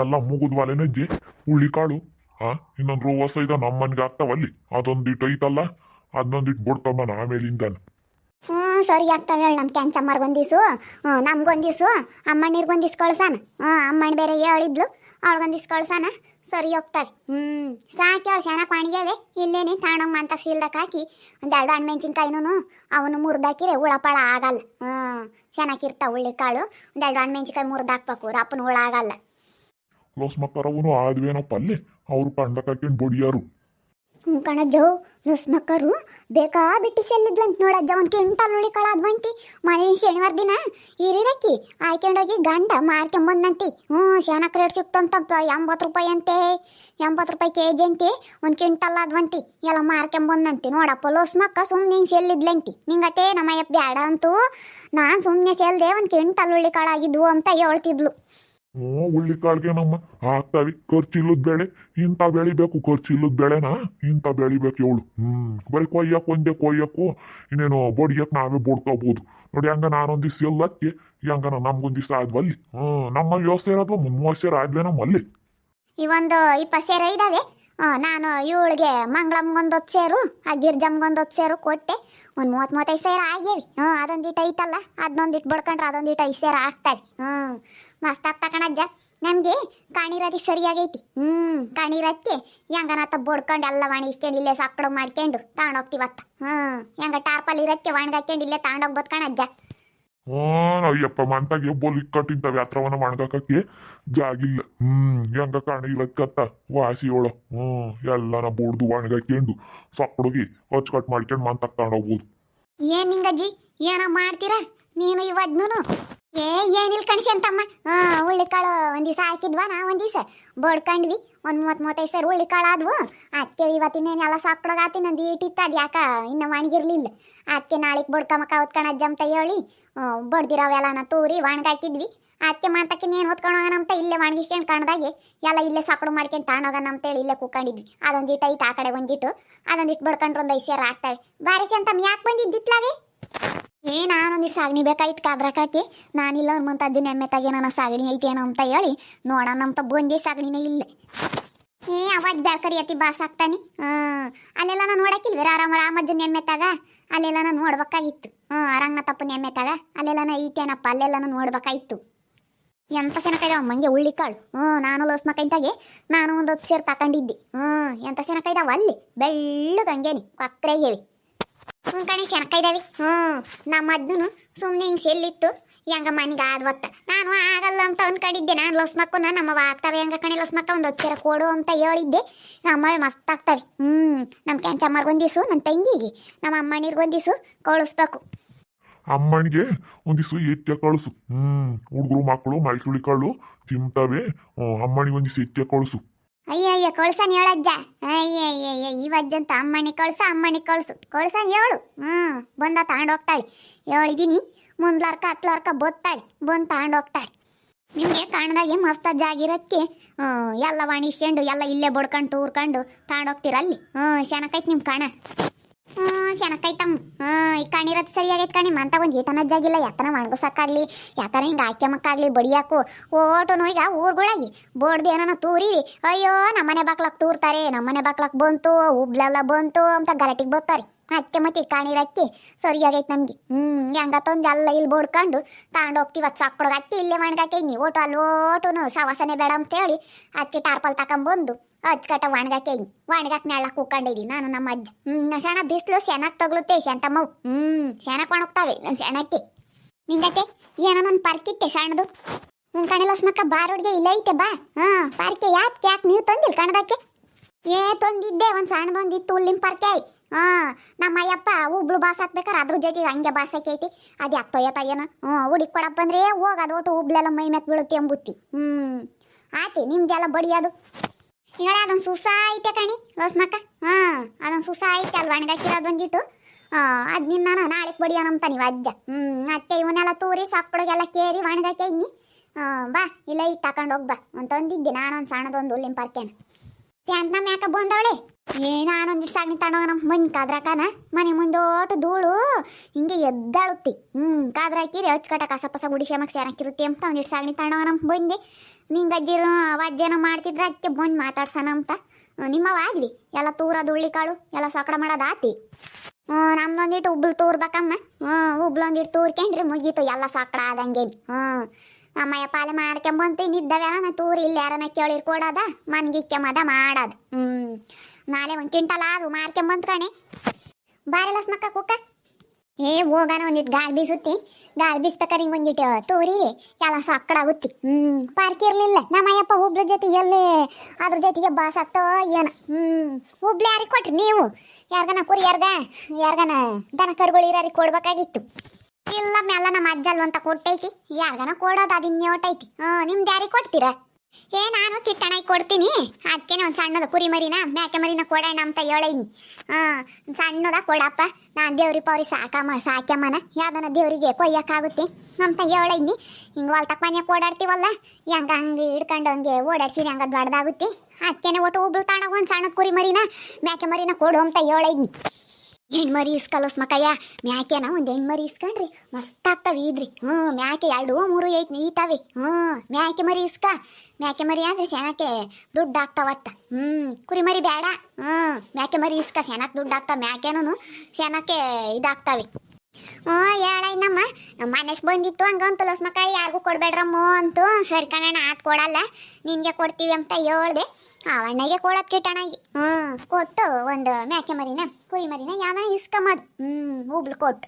ಎಲ್ಲ ಮುಗಿದ್ವಾಲೇನಜ್ಜಿ ಹುಳ್ಳಿ ಕಾಳು. ಇನ್ನೊಂದು ರೋವಸ ಇದ ನಮ್ಮನ್ಗೆ ಆಗ್ತಾವಲ್ಲಿ ಅದೊಂದಿಟ್ಟು ಐತಲ್ಲ, ಅದನ್ನೊಂದಿಟ್ಟು ಬಿಡ್ತಮ್ಮ ಆಮೇಲಿಂದಾನು. ಹ್ಞೂ ಸರಿ ಆಗ್ತಾವೆ ಹೇಳಿ. ನಮ್ಮ ಕ್ಯಾಂಚಮ್ಮರ್ಗೊಂದಿಸು, ನಮ್ಗೊಂದಿಸು, ಅಮ್ಮಣ್ಣಿರ್ಗೊಂದಿಸ್ ಕಳ್ಸಾನ. ಅಮ್ಮಣ್ಣ ಬೇರೆ ಹೇಳಿದ್ಲು, ಅವಳಿಗೊಂದಿಸ್ ಕಳ್ಸಾನ. ಸರಿ ಹೋಗ್ತಾವೆ. ಸಾಕಿ ಅವಳು ಚೆನ್ನಾಗಿ ಕಾಣಿಗ್ಯಾವೆ. ಇಲ್ಲೇನೆ ತಾಣಂಗ್ ಮಂತ ಸೀಲ್ದಕ್ಕೆ ಹಾಕಿ ಒಂದೆರಡು ಹಣ್ಮೆಣ್ಸಿನ್ಕಾಯಿನೂ ಅವನು ಮುರಿದಾಕಿರೆ ಹುಳಪಳ ಆಗಲ್ಲ. ಚೆನ್ನಾಗಿರ್ತಾವ ಹುಳ್ಳಿ ಕಾಳು. ಒಂದೆರಡು ಹಣ್ಮೆಣ್ಸಿನ್ಕಾಯಿ ಮುರಿದಾಕ್ಬೇಕು, ರಪ್ಪನ ಹುಳ ಆಗಲ್ಲ. ಲೋಸ್ ಮಕ್ಕರವನು ಆದ್ವೇನಪ್ಪ ಅಲ್ಲಿ ಅವ್ರು ಕಂಡಕ್ ಹಾಕೊಂಡು ಬಡಿಯಾರು. ಕಣಜ್ಜೋ ಲೊಸ್ ಮಕ್ಕರು ಬೇಕಾ ಬಿಟ್ಟು ಸೆಲ್ಲಿದ್ಲಂತ ನೋಡಜ್ಜ. ಒಂದು ಕ್ವಿಂಟಲ್ ಹುಳಿ ಕಳಾದ್ವಂತಿ. ಮನೆ ಶನಿವಾರ ದಿನ ಹಿರಿರಕ್ಕಿ ಆಯ್ಕೊಂಡೋಗಿ ಗಂಡ ಮಾರ್ಕೊಂಬಂದಂತಿ. ಶಾನಕ್ ರೇಟ್ ಸಿಕ್ತಂತಪ್ಪ, 80 ರೂಪಾಯಿ ಅಂತೆ, 80 ರೂಪಾಯಿ ಕೆಜಿ ಅಂತೆ. ಒಂದು ಕ್ವಿಂಟಲ್ ಆದ್ವಂತಿ, ಎಲ್ಲ ಮಾರ್ಕೊಂಬಂದಂತಿ. ನೋಡಪ್ಪ ಲೊಸ್ ಮಕ್ಕ ಸುಮ್ಮನೆ ಹಿಂಗೆ ಸೆಲ್ಲಿದ್ಲಂತಿ. ನಿಂಗತೆ ನಮ್ಮಯ್ಯ ಬ್ಯಾಡ ಅಂತೂ ನಾನು ಸುಮ್ಮನೆ ಸೆಲ್ದೆ, ಒಂದು ಕ್ವಿಂಟಲ್ ಹುಳಿ ಕಾಳಾಗಿದ್ವು ಅಂತ ಹೇಳ್ತಿದ್ಲು. ಹುಳ್ಳಿ ಕಾಳ್ಗೆ ನಮ್ಮ ಆಗ್ತಾವಿ. ಖರ್ಚಿಲ್ಲದ ಬೆಳೆ ಇಂಥ ಬೆಳಿಬೇಕು, ಖರ್ಚಿಲ್ಲದ ಬೆಳೆನ ಇಂಥ ಬೆಳಿಬೇಕು ಇವಳು. ಬರೀ ಕೊಯ್ಯಕ್ಕೆ ಒಂದೇ ಕೊಯ್ಯಕ್ಕೂ ಇನ್ನೇನು ಬಡಿಯಕ್ಕೆ ನಾವೇ ಬಡ್ಕೋಬಹುದು ನೋಡಿ. ಹಂಗ ನಾನೊಂದ್ ದಿವ್ಸ ಎಲ್ಲಕ್ಕೆ ಹೆಂಗ ನಮ್ಗೊಂದ್ ದಿವ್ಸ ಆದ್ವಲ್ಲಿ. ನಮ್ಮ ವ್ಯವಸ್ಥೆ ಇರೋದು 30 ಸೇರ ಆದ್ವೇ ನಮ್ಮಲ್ಲಿ. ಈ ಒಂದು 20 ಸೇರ ಇದ್ದಾವೆ. ನಾನು ಇವಳಿಗೆ ಮಂಗಳಮ್ಮಗೊಂದು 10 ಸೇರು, ಆ ಗಿರ್ಜಮ್ಗೊಂದು 10 ಸೇರು ಕೊಟ್ಟೆ. ಒಂದು 30-35 ಸೇರ ಆಗ್ಯೇವಿ. ಅದೊಂದಿಟ್ಟು ಐತಲ್ಲ, ಅದನ್ನೊಂದಿಟ್ಟು ಬಡ್ಕೊಂಡ್ರೆ ಅದೊಂದಿಟ್ಟು 5 ಸೇರ ಆಗ್ತಾವೆ. ಮಸ್ತ್ ಆಗ್ತಾ ಕಣಜ್ಜ. ನಮಗೆ ಕಾಣಿರೋದಿ ಸರಿಯಾಗೈತಿ. ಕಾಣಿರೋದಕ್ಕೆ ಹೆಂಗನತ್ತ ಬಡ್ಕೊಂಡು ಎಲ್ಲ ಒಣಗಿಸ್ಕೊಂಡು ಇಲ್ಲೇ ಸಕ್ಕಳು ಮಾಡ್ಕೊಂಡು ತಗೊಂಡೋಗ್ತೀವತ್ತ. ಹೆಂಗ ಟಾರ್ಪಲ್ ಇರೋಕ್ಕೆ ಒಣಗಾಕೊಂಡು ಇಲ್ಲೇ ತಗೊಂಡೋಗ್ಬೋದು ಕಣಜ್ಜ. ಅಯ್ಯಪ್ಪ ಮಂತಾಗೆ ಬೋಲ್ ಇಕ್ಕಟ್ಟಿಂತವೆ ಹತ್ರವನ್ನ ಒಣಗಾಕಕ್ಕೆ ಜಾಗಿಲ್ಲ. ಹೆಂಗ ಕಾಣಿಲಕ್ಕತ್ತ ವಾಸಿಯೋಳ. ಎಲ್ಲನ ಬೋಡ್ದು ಒಣಗಾಕೊಂಡು ಸಕ್ಕಳಿಗೆ ಅಚ್ಚುಕಟ್ಟು ಮಾಡ್ಕೊಂಡು ಮಂತಾಗ ತಗೊಂಡೋಗ್ಬೋದು. ಏನ್ ನಿಂಗಜ್ಜಿ ಏನೋ ಮಾಡ್ತೀರಾ ನೀನು ಇವದ್ನು? ಏನಿಲ್ ಕಣಿಸಿ ಅಂತಮ್ಮ. ಹುಳ್ಳಿಕಾಳು ಒಂದ್ ದಿವಸ ಹಾಕಿದ್ವಾ, ನಾ ಒಂದ್ ದಿವಸ ಬಡ್ಕಂಡ್ವಿ. ಒಂದು 30-35 ಸೇರು ಹುಳ್ಳಿಕಾಳು ಆದ್ವು. ಅದಕ್ಕೆ ಇವತ್ತಿನೇನೆಲ್ಲ ಸಾಕ್ಳಾತಿ ನಂದು ಇಟ್ಟಿತ್ತು. ಅದು ಯಾಕ ಇನ್ನು ಒಣಗಿರ್ಲಿಲ್ಲ. ಅದಕ್ಕೆ ನಾಳೆಗೆ ಬಡ್ಕಮಕ್ಕ ಹೊತ್ಕೊಂಡಜ್ಜ ಅಂತ ಹೇಳಿ ಬಡ್ದಿರೋವೆಲ್ಲನ ತೂರಿ ಒಣಗಾಕಿದ್ವಿ. ಅದಕ್ಕೆ ಮಾತಕ್ಕಿನ್ನೇನು ಹೊತ್ಕೊಂಡೋಗನಂತ ಇಲ್ಲೇ ಒಣಗಿಸ್ಕೊಂಡು ಕಣ್ದಾಗೆ ಎಲ್ಲ ಇಲ್ಲೇ ಸಕ್ಕಳು ಮಾಡ್ಕೊಂಡು ತಗೊಂಡೋಗೋಣ ಅಂತೇಳಿ ಇಲ್ಲೇ ಕೂಕೊಂಡಿದ್ವಿ. ಅದೊಂದಿಟ್ಟು ಐತೆ, ಆ ಕಡೆ ಒಂದಿಟ್ಟು ಅದೊಂದಿಟ್ಟು ಬಡ್ಕೊಂಡ್ರೆ ಒಂದು 5 ಸೇರು ಆಗ್ತಾವೆ. ಬಾರಿಸಿ ಅಂತ ಯಾಕೆ ಬಂದಿದ್ದಿತ್ಲಾಗೆ? ನಾನೊಂದಿಟ್ಟು ಸಗಣಿ ಬೇಕಾಯ್ತು ಕಾದ್ರಕಾಕಿ. ನಾನಿಲ್ಲ ಮಂತ ಅಜ್ಜನ ಎಮ್ಮೆ ತಾಗೆ ನನ್ನ ಸಗಣಿ ಐತೇನೋ ಅಂತ ಹೇಳಿ ನೋಡೋಣ ಅಂತ ಬಂದೆ. ಸಗಣಿನೇ ಇಲ್ಲ. ಅವಾಜ್ ಬೆಳ್ಕರಿ ಅತಿ ಬಾಸ್ ಆಗ್ತಾನೆ. ಅಲ್ಲೆಲ್ಲ ನಾನು ನೋಡಕ್ಕಿಲ್ವೇರ ರಾಮಜ್ಜನ ಎಮ್ಮೆ ತಾಗ ಅಲ್ಲೆಲ್ಲ ನಾನು ನೋಡ್ಬೇಕಾಗಿತ್ತು. ರಂಗನತ್ತಪ್ಪನ ಎಮ್ಮೆ ತಾಗ ಅಲ್ಲೆಲ್ಲನ ಐತೇನಪ್ಪ, ಅಲ್ಲೆಲ್ಲನ ನೋಡ್ಬೇಕಾಯ್ತು. ಎಂತ ಸೆನಕಾಯ್ದ ಅಮ್ಮಂಗೆ ಹುಳ್ಳಿಕಾಳು. ನಾನು ಲೋಸ್ ಮಕ್ಕಂತಾಗೆ ನಾನು ಒಂದು 10 ಸೇರು ತಗೊಂಡಿದ್ದೆ. ಎಂತ ಸೆನಕಾಯ್ದಾವ ಅಲ್ಲಿ ಬೆಳ್ಳಗಂಗೇನಿ ಕೊಕ್ರೆಗೇವಿ. ಕಣಿ ಸೆನಕಾಯ್ದಾವಿ. ನಮ್ಮ ಅದ್ನು ಸುಮ್ಮನೆ ಹಿಂಗೆ ಸೆಲ್ಲಿತ್ತು, ಹೆಂಗ ಮನೆಗೆ ಆದ್ವತ್ತ. ನಾನು ಆಗಲ್ಲ ಅಂತ ಅನ್ಕೊಂಡಿದ್ದೆ. ನಾನು ಲೊಸ್ ಮಕ್ಕನ ನಮ್ಮವ ಆಗ್ತವೆ ಹೆಂಗ ಕಣಿ ಲೊಸ್ ಮಕ್ಕ ಒಂದು 10 ಸೇರು ಕೊಡು ಅಂತ ಹೇಳಿದ್ದೆ. ನಮ್ಮ ಮಸ್ತ್ ಆಗ್ತವೆ. ನಮ್ಮ ಕೆಂಚಮ್ಮರ್ಗೊಂದಿಸು, ನನ್ನ ತಂಗಿಗೆ, ನಮ್ಮ ಅಮ್ಮನಿರ್ಗೊಂದಿಸು ಕಳಿಸ್ಬೇಕು. ಅಮ್ಮನಿಗೆ ಒಂದಿವ್ಸ ಎತ್ತೆ ಕಳಿಸು. ಹುಡುಗರು ಮಕ್ಕಳು ಮೈಸುಳಿ ಕಾಳು ತಿಂತವೆ. ಅಮ್ಮನಿಗೆ ಒಂದಿವ್ಸ ಎತ್ತೆ ಕಳಿಸು. ಅಯ್ಯಯ್ಯ ಕಳ್ಸನ್ ಹೇಳಜ್ಜ. ಅಯ್ಯಯ್ಯ ಇವಜ್ಜಂತ ಅಮ್ಮಣ್ಣಿ ಕಳ್ಸ, ಅಮ್ಮಣ್ಣಿ ಕಳ್ಸನ್ ಹೇಳು. ಬಂದ ತಗೊಂಡೋಗ್ತಾಳೆ. ಹೇಳಿದೀನಿ ಮುಂದ್ಲಾರ್ಕ ಹತ್ಲಾರ್ಕ ಬತ್ತಾಳೆ, ಬಂದು ತಗೊಂಡೋಗ್ತಾಳೆ. ನಿಮಗೆ ಕಾಣ್ದಾಗೆ ಮಸ್ತ್ ಜಾಗಿರಕ್ಕೆ ಎಲ್ಲ ಒಣಿಸ್ಕೊಂಡು ಎಲ್ಲ ಇಲ್ಲೇ ಬಡ್ಕೊಂಡು ತೂರ್ಕೊಂಡು ತಗೊಂಡೋಗ್ತೀರಲ್ಲಿ. ಚೆನ್ನಾಗೈತೆ ನಿಮ್ಮ ಕಾಣ. ಚೆನ್ನಾಗೈತಮ್ಮ. ಈ ಕಣಿರತ್ತು ಸರಿಯಾಗೈತೆ ಕಣಿ. ಮಂತ ಒಂದು ಈಟನಜ್ಜಾಗಿಲ್ಲ. ಯಾತನ ಒಣಗಸಕ್ಕಾಗ್ಲಿ, ಯಾತನ ಹಿಂಗೆ ಆಕ್ಯಮಕ್ಕಾಗ್ಲಿ ಬಡಿಯಾಕು ಓಟು ಈಗ ಊರುಗಳಾಗಿ ಬೋಡ್ದು ಏನಾನ ತೂರಿವಿ. ಅಯ್ಯೋ ನಮ್ಮನೆ ಬಾಕ್ಲಕ್ಕೆ ತೂರ್ತಾರೆ, ನಮ್ಮನೆ ಬಾಕ್ಲಕ್ಕೆ ಬಂತು, ಉಬ್ಲೆಲ್ಲ ಬಂತು ಅಂತ ಗರಟಿಗೆ ಬರ್ತಾರೆ. ಅದಕ್ಕೆ ಮತ್ತೆ ಈ ಕಣಿರಕ್ಕೆ ಸರಿಯಾಗೈತೆ ನಮಗೆ. ಹೆಂಗತ್ತೊಂದು ಎಲ್ಲ ಇಲ್ಲಿ ಬೋಡ್ಕೊಂಡು ತಗೊಂಡೋಗ್ತೀವಿ. ಅದು ಸಕ್ಕಳಗೆ ಅಕ್ಕಿ ಇಲ್ಲೇ ಒಣಗಾಕಿ ನೀವು ಓಟು ಅಲ್ಲಿ ಓಟುನು ಸವಾಸನೆ ಬೇಡ ಅಂತೇಳಿ ಅದಕ್ಕೆ ಟಾರ್ಪಲ್ ತಗೊಂಬಂದು ಅಚ್ಚಕಟ್ಟ ಒಣಗಾಕ ನೆಳ್ಳಕ್ಕೆ ಕೂಕೊಂಡಿದ್ದೀನಿ ನಾನು ನಮ್ಮ ಅಜ್ಜ. ಸೆಣ ಬಿಸಿಲು ಸೆಣಕ್ಕೆ ತಗಲುತ್ತೆ ಸೆಂತಮ್ಮವು. ಸೆಣಕ್ಕೆ ಒಣಗ್ತಾವೆ ನನ್ನ ಸೆಣಕ್ಕೆ. ನಿಂಗತ್ತೆ ಏನೋ ನನ್ನ ಪರ್ಕಿತ್ತೆ ಸಣ್ಣದು. ಕಣೆಲ್ಲ ಸ್ಮಕ್ಕ ಬಾರೋಡ್ಗೆ ಇಲ್ಲ ಐತೆ ಬಾ. ಪರ್ಕೆ ಯಾಕೆ ನೀವು ತಂದಿಲ್ಲ ಕಣದಕ್ಕೆ? ತಂದಿದ್ದೆ ಒಂದು ಸಣ್ಣದೊಂದಿತ್ತು ಹುಲ್ಲಿನ ಪರ್ಕೆ. ನಮ್ಮ ಅಯ್ಯಪ್ಪ ಹುಬ್ಳು ಬಾಸ್ ಹಾಕ್ಬೇಕಾರೆ ಅದ್ರ ಜೊತೆ ಹಂಗೆ ಬಾಸ್ ಹಾಕೈತಿ. ಅದು ಯಾಕ್ತೊಯ್ಯತ ಏನೋ ಹುಡುಗಿ ಕೊಡಕ್ಕೆ ಬಂದ್ರೆ ಹೋಗೋದು ಒಟ್ಟು ಹುಬ್ಳೆಲ್ಲ ಮೈ ಮ್ಯಾಕ್ ಬೀಳುತ್ತೆ ಎಂಬುತ್ತಿ. ಆತಿ ನಿಮ್ದೆಲ್ಲ ಬಡಿಯೋದು ಹೇಳ. ಅದೊಂದು ಸುಸ ಐತೆ ಕಣಿ ಲೋಸ್ ಮಕ್ಕ. ಅದೊಂದು ಸುಸ ಐತೆ ಅಲ್ಲಿ ಒಣಗಾಕಿರೋದು ಒಂದಿಟ್ಟು. ಅದು ನಿನ್ನ ನಾಳೆಗೆ ಬಡಿಯೋಣಂತ ನೀವು ಅಜ್ಜ. ಅತ್ತೆ ಇವನ್ನೆಲ್ಲ ತೂರಿ ಸಕ್ಕಳಿಗೆಲ್ಲ ಕೇರಿ ಒಣಗಾಕಿ ಬಾ ಇಲ್ಲ ಈಗ ತಗೊಂಡು ಹೋಗ್ಬಾ ಅಂತಂದಿದ್ದೆ ನಾನೊಂದು ಸಣ್ಣದೊಂದು ಹುಲ್ಲಿನ ಪರ್ಕೆನ. ಅಂತ ಮ್ಯಾಕ ಬಂದವಳೆ ನಾನೊಂದಿಷ್ಟು ಸಗಣಿ ತಗೊಂಡೋಗ ನಮ್ಮ ಮನೆ ಕಾದ್ರಾಕನ ಮನೆ ಮುಂದೋಟು ಧೂಳು ಹಿಂಗೆ ಎದ್ದಾಳುತ್ತಿ ಕಾದ್ರ ಹಾಕಿರಿ ಹಚ್ಕಟ ಕಸ ಪಸ ಗುಡಿಸಿ ಅಮ್ಮಕ್ಕೆ ಸೇರಾಕಿರುತ್ತೆ ಅಂತ ಒಂದಿಷ್ಟು ಸಗಣಿ ತಗೊಂಡೋಗ ನಮ್ಮ ಬಂದೆ ನಿಂಗೆ ಅಜ್ಜಿರು ಅಜ್ಜೇನೋ ಮಾಡ್ತಿದ್ರೆ ಅಚ್ಚೆ ಬಂದು ಮಾತಾಡ್ಸೋಣ ಅಂತ ನಿಮ್ಮವ ಆದ್ವಿ ಎಲ್ಲ ತೂರೋದು ಕಾಳು ಎಲ್ಲ ಸೊಕಡ ಮಾಡೋದು ಆತಿ ನಮ್ದೊಂದಿಟ್ಟು ಉಬ್ಳು ತೂರ್ಬೇಕಮ್ಮ ಉಬ್ಳೊಂದಿಟ್ಟು ತೂರ್ಕೊಂಡ್ರಿ ಮುಗೀತು ಎಲ್ಲ ಸೊಕಡ ಆದಂಗೆ ಅಮ್ಮಯ್ಯ ಪಾಲೆ ಮಾರ್ಕೊಂಬಂತು ನಿದ್ದವೆಲ್ಲ ನಾ ತೂರಿ ಇಲ್ಲಿ ಯಾರನ್ನ ಕೇಳಿರ್ ಕೊಡೋದ ಮನ್ಗಿಕ್ಕೆಮದ ಮಾಡೋದು ನಾಳೆ ಒಂದು ಕ್ವಿಂಟಲ್ ಅದು ಮಾರ್ಕೊಂಬಂತ ಕಣೆ ಬಾರಲ್ಲ ಮಕ್ಕ ಕುಕ್ಕ ಹೋಗೋಣ ಒಂದಿಟ್ಟು ಗಾಳಿ ಬೀಸುತ್ತಿ ಗಾಳಿ ಬೀಸ್ಬೇಕಾರೆ ಹಿಂಗೆ ಒಂದಿಟ್ಟು ತೂರಿ ಎಲ್ಲ ಸಕ್ಕಡ ಆಗುತ್ತಿ ಪಾರ್ಕ್ ಇರಲಿಲ್ಲ ನಮ್ಮಯ್ಯಪ್ಪ ಒಬ್ಳ ಜೊತೆ ಎಲ್ಲಿ ಅದ್ರ ಜೊತೆಗೆ ಬಾಸ್ ಆಗ್ತೋ ಏನೋ ಒಬ್ಳು ಯಾರಿಗೆ ಕೊಟ್ರಿ ನೀವು ಯಾರ್ಗನ ಕುರಿ ಯಾರ್ಗನ ದನ ಕರುಗಳು ಇರಾರಿಗೆ ಕೊಡ್ಬೇಕಾಗಿತ್ತು ಇಲ್ಲ ಮೆಲ್ಲ ನಮ್ಮ ಅಜ್ಜಲ್ವ ಅಂತ ಕೊಟ್ಟೈತಿ ಯಾರ್ಗನ ಕೊಡೋದು ಅದು ಇನ್ನೋಟೈತಿ ನಿಮ್ದು ಯಾರಿಗೆ ಕೊಡ್ತೀರಾ ನಾನು ಕಿಟ್ಟಣಾಗಿ ಕೊಡ್ತೀನಿ ಅದಕ್ಕೇನೆ ಒಂದು ಸಣ್ಣದ ಕುರಿ ಮರಿನ ಮೇಕೆ ಮರಿನ ಕೊಡೋಣ ಅಂತ ಹೇಳೀನಿ ಸಣ್ಣದ ಕೊಡಪ್ಪ ನಾನು ದೇವ್ರಿ ಪೌರಿ ಸಾಕ್ಯಮ್ಮನ ಯಾವ್ದನ ದೇವರಿಗೆ ಕೊಯ್ಯಕ್ಕಾಗುತ್ತೆ ಅಂತ ಹೇಳೀನಿ ಹಿಂಗೆ ಹೊಲ್ತಕ್ಕ ಮನೆಯಾಗ ಓಡಾಡ್ತೀವಲ್ಲ ಹಂಗೆ ಹಿಡ್ಕೊಂಡು ಹಂಗೆ ಓಡಾಡ್ಸಿರಿ ಹಂಗೆ ದೊಡ್ಡದಾಗುತ್ತೆ ಅದಕ್ಕೇನೆ ಒಟ್ಟು ಒಬ್ಳು ತಾಣಾಗ ಒಂದು ಸಣ್ಣದ ಕುರಿ ಮರಿನ ಮೇಕೆ ಮರಿನ ಕೊಡು ಅಂತ ಹೇಳೀನಿ ಹೆಣ್ಮರಿ ಇಸ್ಕಲಸ್ ಮಕ್ಕಯ್ಯ ಮ್ಯಾಕೆನ ಒಂದು ಹೆಣ್ಮರಿ ಇಸ್ಕೊಂಡ್ರಿ ಮಸ್ತ್ ಆಗ್ತಾವೆ ಇದ್ರಿ ಮ್ಯಾಕೆ 2-3 ಐತಿ ಈತಾವೆ ಮ್ಯಾಕೆ ಮರಿ ಮ್ಯಾಕೆ ಮರಿ ಅಂದ್ರೆ ಸೆನಕ್ಕೆ ದುಡ್ಡು ಆಗ್ತಾವತ್ತ ಕುರಿ ಮರಿ ಬೇಡ ಮ್ಯಾಕೆ ಮರಿ ಸೆನಕ್ಕೆ ದುಡ್ಡು ಆಗ್ತಾವ ಮ್ಯಾಕೆನೂ ಸೆನಕ್ಕೆ ಇದಾಗ್ತಾವೆ ಹೇಳೈನಮ್ಮ ನಮ್ಮ ಮನೆಸ್ ಬಂದಿತ್ತು ಹಂಗಂತಲಸ್ ಮಕ್ಕ ಯಾರಿಗೂ ಕೊಡ್ಬೇಡ್ರಮ್ಮ ಅಂತೂ ಸರಿ ಕಣಣ್ಣ ಆತ್ ಕೊಡಲ್ಲ ನಿನಗೆ ಕೊಡ್ತೀವಿ ಅಂತ ಹೇಳ್ದೆ ಅವಣ್ಣಗೆ ಕೊಡೋದು ಕಿಟ್ಟಣಗಿ ಕೊಟ್ಟು ಒಂದು ಮೇಕೆ ಮರಿನ ಕುರಿ ಮರಿನ ಯಾವನ ಇಸ್ಕೊಂಬದು ಹುಬ್ಳು ಕೊಟ್ಟು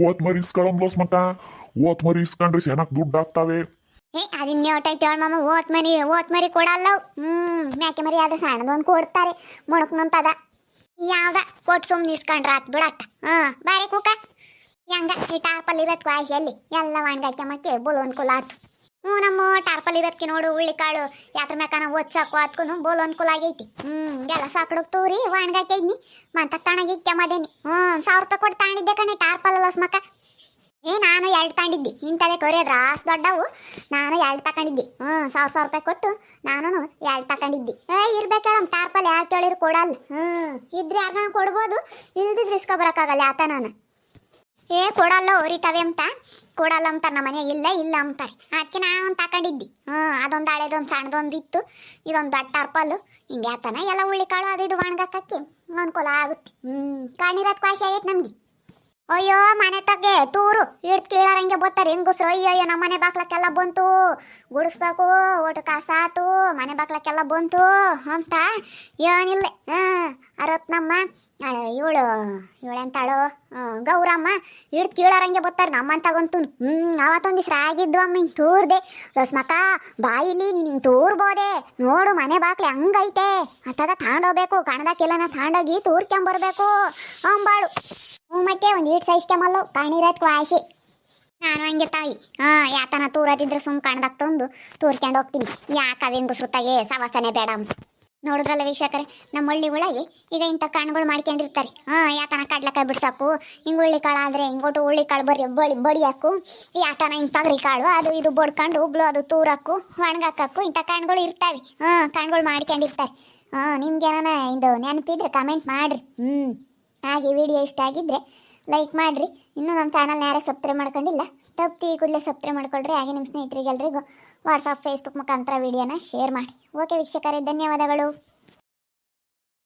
ಓತ್ ಮರಿ ಇಸ್ಕೊಳಂಬ್ಲೋಸ್ ಮಕ್ಕ ಓತ್ ಮರಿ ಇಸ್ಕೊಂಡ್ರೆ ಚೆನ್ನಾಗಿ ದುಡ್ಡು ಆಗ್ತಾವೆ ಅದಿನ್ನೇ ಹೊಟ್ಟೈತೆ ಹೇಳ ಮಾಮ ಓತ್ ಮರಿ ಕೊಡಲ್ಲ ಮೇಕೆ ಮರಿ ಆದ ಸಣ್ಣದೊಂದು ಕೊಡ್ತಾರೆ ಮೊಣಕ್ನಂತದ ಯಾವ್ದ ಕೊಟ್ಟು ಸುಮ್ಮನೆ ಇಸ್ಕೊಂಡ್ರ ಆತ್ ಬಿಡತ್ತ ಬಾರಿ ಕೂಕ ಹೆಂಗ ಈ ಟಾರ್ಪಲ್ ಇರತ್ ವಾಯಿಸಲ್ಲಿ ಎಲ್ಲ ಒಣಗಾಯ್ಕೆ ಮತ್ತೆ ಬೋಲು ಅನುಕೂಲ ಆಯ್ತು ನಮ್ಮ ಟಾರ್ಪಲ್ ಇರೋದಕ್ಕೆ ನೋಡು ಉಳ್ಳಿಕಾಳು ಯಾತ್ರ ಮ್ಯಾಕನ ಓದ್ಸಾಕು ಅದಕ್ಕೂ ಬೋಲು ಅನುಕೂಲ ಆಗೈತಿ ಎಲ್ಲ ಸಾಕಡಕ್ ತೂರಿ ಒಣಗಾಯ್ಕೆ ಇದ್ನಿ ಮಂತ ತಣಗಿಕ್ಕೆ ಮದೇನಿ 1000 ರೂಪಾಯಿ ಕೊಟ್ಟು ತಗೊಂಡಿದ್ದೆ ಕಣೆ ಟಾರ್ಪಲ್ ಅಲ್ಲ ಮಕ್ಕ ನಾನು 2 ತಗೊಂಡಿದ್ದೆ ಇಂಥದೇ ಕರಿಯೋದ್ರ ಆಸ್ ದೊಡ್ಡವು ನಾನು 2 ತಗೊಂಡಿದ್ದೆ 1000 ರೂಪಾಯಿ ಕೊಟ್ಟು ನಾನು 2 ತಗೊಂಡಿದ್ದೆ ಇರ್ಬೇಕೇಳಮ್ ಟಾರ್ಪಲ್ ಯಾರು ಕೇಳಿರು ಕೊಡಲ್ಲ ಇದ್ರೆ ಯಾರನ್ನ ಕೊಡ್ಬೋದು ಇಲ್ದಿದ್ರೆ ಇಸ್ಕೊಬರಕ್ಕಾಗಲ್ಲ ಆತ ನಾನು ಕೊಡಲ್ಲ ಹೊರಿತಾವೆ ಅಂತ ಕೊಡಲ್ಲ ಅಂತಾರೆ ನಮ್ಮ ಮನೆ ಇಲ್ಲ ಅಂತಾರೆ ಅದಕ್ಕೆ ನಾನು ತಗೊಂಡಿದ್ದೆ ಅದೊಂದು ಹಳೇದೊಂದು ಸಣ್ಣದೊಂದು ಇತ್ತು ಇದೊಂದು ದೊಡ್ಡ ಟಾರ್ಪಲ್ಲು ಹಿಂಗೆ ಆತನ ಎಲ್ಲ ಉಳ್ಳಿಕಾಳು ಅದು ಇದು ಒಣಗಾಕಕ್ಕೆ ಅನುಕೂಲ ಆಗುತ್ತೆ ಕಾಣಿರೋದು ಖುಷಿ ಆಗೈತೆ ನಮಗೆ ಅಯ್ಯೋ ಮನೆ ತಗ್ಗೆ ತೂರು ಇಡ್ದು ಕೀಳಾರಂಗೆ ಬರ್ತಾರೆ ಹೆಂಗಸ್ರು ಅಯ್ಯೋ ನಮ್ಮ ಮನೆ ಬಾಕ್ಲಕ್ಕೆಲ್ಲ ಬಂತು ಗುಡಿಸ್ಬೇಕು ಒಟ್ಟು ಕಾಸಾತು ಮನೆ ಬಾಕ್ಲಕ್ಕೆಲ್ಲ ಬಂತು ಅಂತ ಏನಿಲ್ಲ ಅರತ್ನಮ್ಮ ಇವಳೆಂತಾಳು ಗೌರಮ್ಮ ಇಡ್ದು ಕೀಳಾರಂಗೆ ಬರ್ತಾರೆ ನಮ್ಮಂತಾಗಂತೂ ಅವತ್ತೊಂದು ದಿವ್ಸ ಆಗಿದ್ದು ಅಮ್ಮ ಹಿಂಗೆ ತೂರ್ದೆ ರಸ್ಮಕ್ಕ ಬಾಯಿಲಿ ನೀನು ಹಿಂಗೆ ತೂರ್ಬೋದೆ ನೋಡು ಮನೆ ಬಾಕ್ಲೆ ಹಂಗೈತೆ ಅತ್ತದ ತಗೊಂಡೋಗ್ಬೇಕು ಕಣದಕ್ಕೆಲ್ಲನ ತಗೊಂಡೋಗಿ ತೂರ್ಕೊಂಬರ್ಬೇಕು ಅಂಬಾಳು ಮತ್ತೆ ಒಂದು ಈಟ್ ಸೈಸ್ಕೊಂಬಲ್ಲು ಕಾಣಿರೋದು ಕ್ವಾಶಿ ನಾನು ಹಂಗೆ ತಾಯಿ ಯಾತನ ತೂರದಿದ್ರೆ ಸುಮ್ ಕಣ್ದಾಗ ತಂದು ತೂರ್ಕೊಂಡು ಹೋಗ್ತೀನಿ ಯಾಕೆ ಹೆಂಗಸ್ರುತ್ತಾಗೆ ಸವಾಸನೆ ಬೇಡ ಅಂತ ನೋಡಿದ್ರಲ್ಲ ವೀಕ್ಷಕರೇ ನಮ್ಮ ಹಳ್ಳಿ ಒಳಗೆ ಈಗ ಇಂಥ ಕಣ್ಗಳು ಮಾಡ್ಕೊಂಡಿರ್ತಾರೆ ಯಾತನ ಕಡ್ಲೆಕಾಯಿ ಬಿಡ್ಸಕ್ಕು ಹಿಂಗೆ ಹುಳ್ಳಿಕಾಳು ಆದರೆ ಹಿಂಗೊಟ್ಟು ಹುಳ್ಳಿಕಾಳು ಬಡಿಯಾಕು ಯಾತನ ಹಿಂಗೆ ತೊಗರಿ ಕಾಳು ಅದು ಇದು ಬಡ್ಕೊಂಡು ಉಬ್ಳು ಅದು ತೂರಕ್ಕು ಒಣಗಾಕಕ್ಕು ಇಂಥ ಕಣ್ಗಳು ಇರ್ತಾವೆ ಕಣ್ಗಳು ಮಾಡ್ಕೊಂಡಿರ್ತಾರೆ ನಿಮ್ಗೇನ ಇದು ನೆನಪಿದ್ರೆ ಕಮೆಂಟ್ ಮಾಡಿರಿ ಹಾಗೆ ವಿಡಿಯೋ ಇಷ್ಟ ಆಗಿದ್ದರೆ ಲೈಕ್ ಮಾಡಿರಿ ಇನ್ನೂ ನಮ್ಮ ಚಾನಲ್ನ ಯಾರೇ ಸಬ್ಸ್ಕ್ರೈಬ್ ಮಾಡ್ಕೊಂಡಿಲ್ಲ ತಪ್ಪಿ ಕೂಡಲೇ ಸಬ್ಸ್ಕ್ರೈಬ್ ಮಾಡ್ಕೊಳ್ರಿ ಹಾಗೆ ನಿಮ್ಮ ಸ್ನೇಹಿತರಿಗೆಲ್ರಿಗೂ ವಾಟ್ಸಪ್ ಫೇಸ್ಬುಕ್ ಮುಖಾಂತರ ವಿಡಿಯೋನ ಶೇರ್ ಮಾಡಿ ಓಕೆ ವೀಕ್ಷಕರೇ ಧನ್ಯವಾದಗಳು.